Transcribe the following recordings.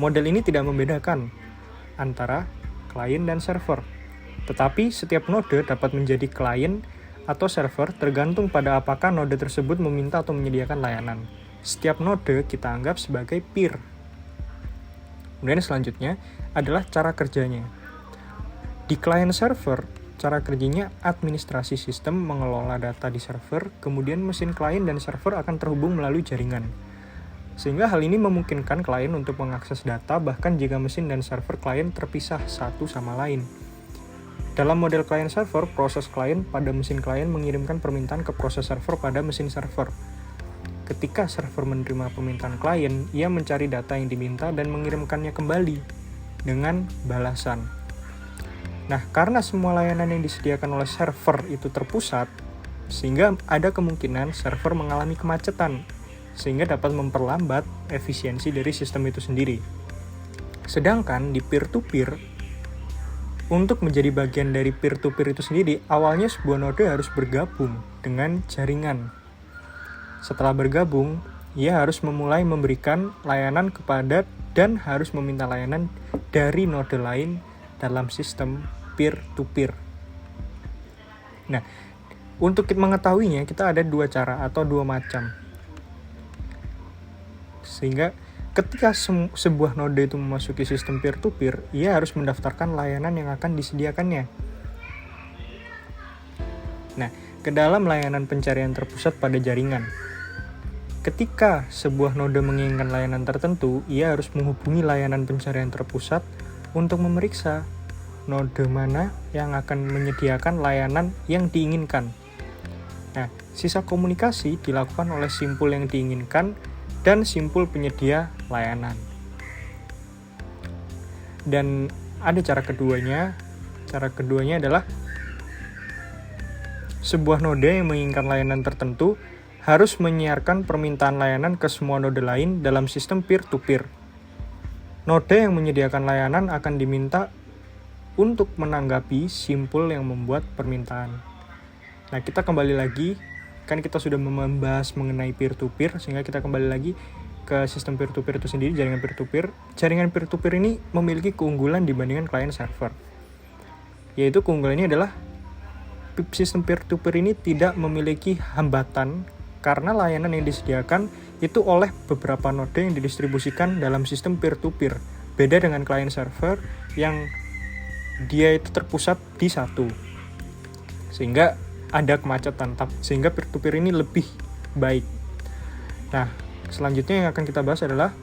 Model ini tidak membedakan antara klien dan server, tetapi setiap node dapat menjadi klien atau server tergantung pada apakah node tersebut meminta atau menyediakan layanan. Setiap node kita anggap sebagai peer. Kemudian selanjutnya adalah cara kerjanya. Di client server, cara kerjanya administrasi sistem mengelola data di server, kemudian mesin klien dan server akan terhubung melalui jaringan. Sehingga hal ini memungkinkan klien untuk mengakses data bahkan jika mesin dan server klien terpisah satu sama lain. Dalam model client server, proses klien pada mesin klien mengirimkan permintaan ke proses server pada mesin server. Ketika server menerima permintaan klien, ia mencari data yang diminta dan mengirimkannya kembali dengan balasan. Nah, karena semua layanan yang disediakan oleh server itu terpusat, sehingga ada kemungkinan server mengalami kemacetan, sehingga dapat memperlambat efisiensi dari sistem itu sendiri. Sedangkan di peer-to-peer, untuk menjadi bagian dari peer-to-peer itu sendiri, awalnya sebuah node harus bergabung dengan jaringan. Setelah bergabung, ia harus memulai memberikan layanan kepada dan harus meminta layanan dari node lain dalam sistem peer-to-peer. Nah, untuk mengetahuinya, kita ada dua cara atau dua macam. Sehingga ketika sebuah node itu memasuki sistem peer-to-peer, ia harus mendaftarkan layanan yang akan disediakannya. Nah, ke dalam layanan pencarian terpusat pada jaringan. Ketika sebuah node menginginkan layanan tertentu, ia harus menghubungi layanan pencarian terpusat untuk memeriksa node mana yang akan menyediakan layanan yang diinginkan. Nah, sisa komunikasi dilakukan oleh simpul yang diinginkan dan simpul penyedia layanan. Dan ada cara keduanya. Cara keduanya adalah sebuah node yang menginginkan layanan tertentu harus menyiarkan permintaan layanan ke semua node lain dalam sistem peer-to-peer. Node yang menyediakan layanan akan diminta untuk menanggapi simpul yang membuat permintaan. Nah, kita kembali lagi, kan kita sudah membahas mengenai peer-to-peer, sehingga kita kembali lagi ke sistem peer-to-peer itu sendiri, jaringan peer-to-peer. Jaringan peer-to-peer ini memiliki keunggulan dibandingkan client server. Yaitu keunggulannya adalah sistem peer-to-peer ini tidak memiliki hambatan karena layanan yang disediakan itu oleh beberapa node yang didistribusikan dalam sistem peer-to-peer. Beda dengan client server yang dia itu terpusat di satu. Sehingga ada kemacetan, sehingga peer-to-peer ini lebih baik. Nah, selanjutnya yang akan kita bahas adalah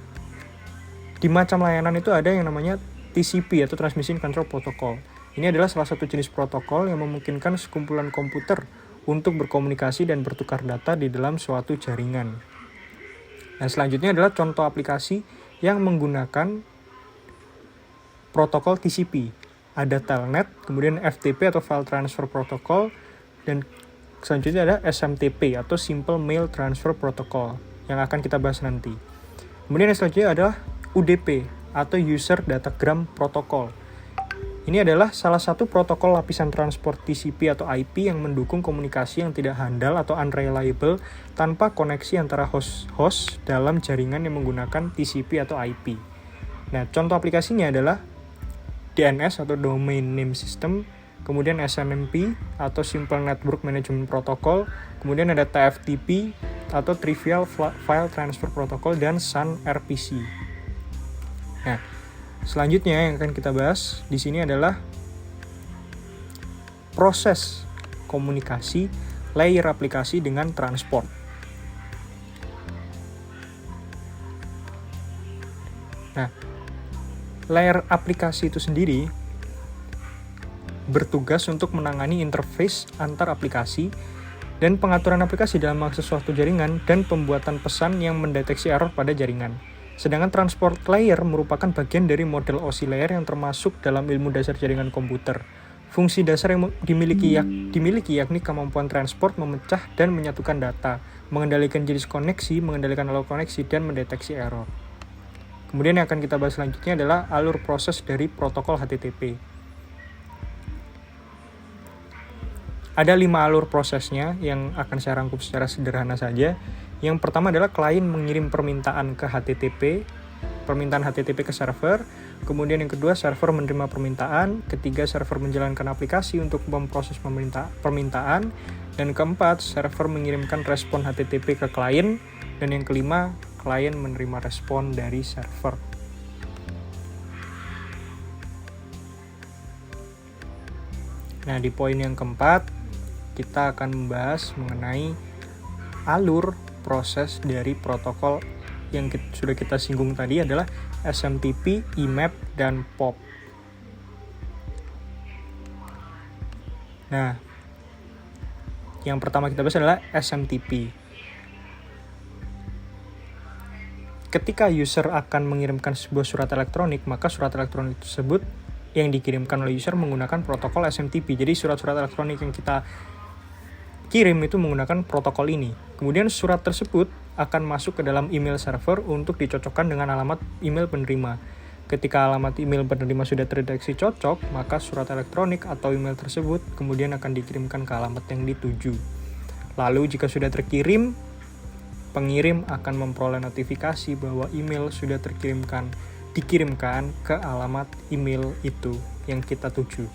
di macam layanan itu ada yang namanya TCP atau Transmission Control Protocol. Ini adalah salah satu jenis protokol yang memungkinkan sekumpulan komputer untuk berkomunikasi dan bertukar data di dalam suatu jaringan. Nah, selanjutnya adalah contoh aplikasi yang menggunakan protokol TCP. Ada Telnet, kemudian FTP atau File Transfer Protocol, dan selanjutnya ada SMTP atau Simple Mail Transfer Protocol yang akan kita bahas nanti. Kemudian yang selanjutnya adalah UDP atau User Datagram Protocol. Ini adalah salah satu protokol lapisan transport TCP atau IP yang mendukung komunikasi yang tidak handal atau unreliable tanpa koneksi antara host dalam jaringan yang menggunakan TCP atau IP. Nah, contoh aplikasinya adalah DNS atau Domain Name System, kemudian SNMP atau Simple Network Management Protocol, kemudian ada TFTP atau Trivial File Transfer Protocol, dan SUN RPC. Nah, selanjutnya yang akan kita bahas di sini adalah proses komunikasi layer aplikasi dengan transport. Nah, layer aplikasi itu sendiri bertugas untuk menangani interface antar aplikasi dan pengaturan aplikasi dalam mengakses suatu jaringan dan pembuatan pesan yang mendeteksi error pada jaringan. Sedangkan transport layer merupakan bagian dari model OSI layer yang termasuk dalam ilmu dasar jaringan komputer. Fungsi dasar yang dimiliki yakni kemampuan transport, memecah dan menyatukan data, mengendalikan jenis koneksi, mengendalikan alur koneksi, dan mendeteksi error. Kemudian yang akan kita bahas selanjutnya adalah alur proses dari protokol HTTP. Ada 5 alur prosesnya yang akan saya rangkum secara sederhana saja. Yang pertama adalah klien mengirim permintaan ke HTTP, permintaan HTTP ke server. Kemudian yang kedua, server menerima permintaan. Ketiga, server menjalankan aplikasi untuk memproses permintaan. Dan keempat, server mengirimkan respon HTTP ke klien. Dan yang kelima, klien menerima respon dari server. Nah, di poin yang keempat, kita akan membahas mengenai alur proses dari protokol yang sudah kita singgung tadi adalah SMTP, IMAP, dan POP. Nah, yang pertama kita bahas adalah SMTP. Ketika user akan mengirimkan sebuah surat elektronik, maka surat elektronik tersebut yang dikirimkan oleh user menggunakan protokol SMTP. Jadi surat-surat elektronik yang kita kirim itu menggunakan protokol ini. Kemudian surat tersebut akan masuk ke dalam email server untuk dicocokkan dengan alamat email penerima. Ketika alamat email penerima sudah terdeteksi cocok, maka surat elektronik atau email tersebut kemudian akan dikirimkan ke alamat yang dituju. Lalu jika sudah terkirim, pengirim akan memperoleh notifikasi bahwa email sudah dikirimkan ke alamat email itu yang kita tuju.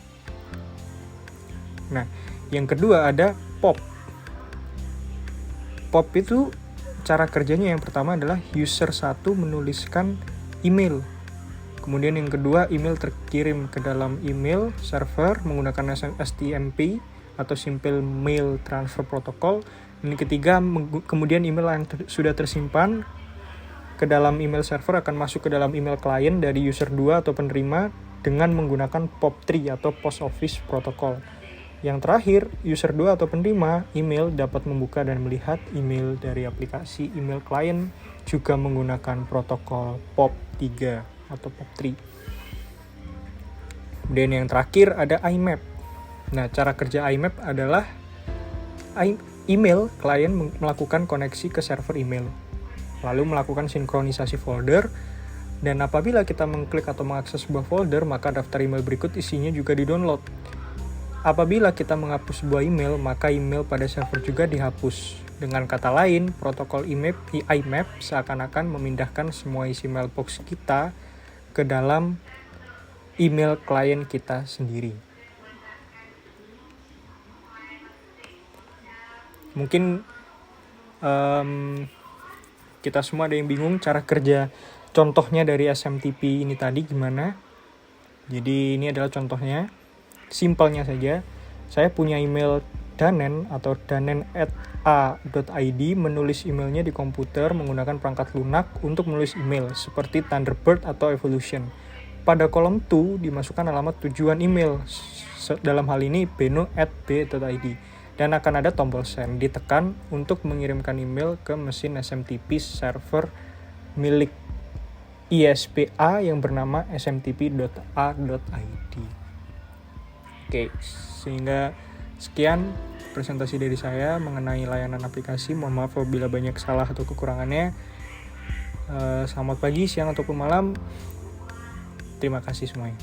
Nah, yang kedua ada POP. POP itu cara kerjanya yang pertama adalah user 1 menuliskan email. Kemudian yang kedua, email terkirim ke dalam email server menggunakan STMP atau Simple Mail Transfer Protocol. Dan ketiga, kemudian email yang sudah tersimpan ke dalam email server akan masuk ke dalam email klien dari user 2 atau penerima dengan menggunakan POP3 atau Post Office Protocol. Yang terakhir, user 2 atau penerima email dapat membuka dan melihat email dari aplikasi email klien juga menggunakan protokol POP3 atau POP3. Dan yang terakhir ada IMAP. Nah, cara kerja IMAP adalah email klien melakukan koneksi ke server email, lalu melakukan sinkronisasi folder, dan apabila kita mengklik atau mengakses sebuah folder, maka daftar email berikut isinya juga di-download. Apabila kita menghapus sebuah email, maka email pada server juga dihapus. Dengan kata lain, protokol IMAP seakan-akan memindahkan semua isi mailbox kita ke dalam email klien kita sendiri. Mungkin kita semua ada yang bingung cara kerja contohnya dari SMTP ini tadi gimana. Jadi ini adalah contohnya. Simpelnya saja, saya punya email Danen atau danen@a.id, menulis emailnya di komputer menggunakan perangkat lunak untuk menulis email seperti Thunderbird atau Evolution. Pada kolom to dimasukkan alamat tujuan email, dalam hal ini beno@b.id, dan akan ada tombol send, ditekan untuk mengirimkan email ke mesin SMTP server milik ISPA yang bernama smtp.a.id. Oke, sehingga sekian presentasi dari saya mengenai layanan aplikasi. Mohon maaf apabila banyak salah atau kekurangannya. Selamat pagi, siang, ataupun malam. Terima kasih semuanya.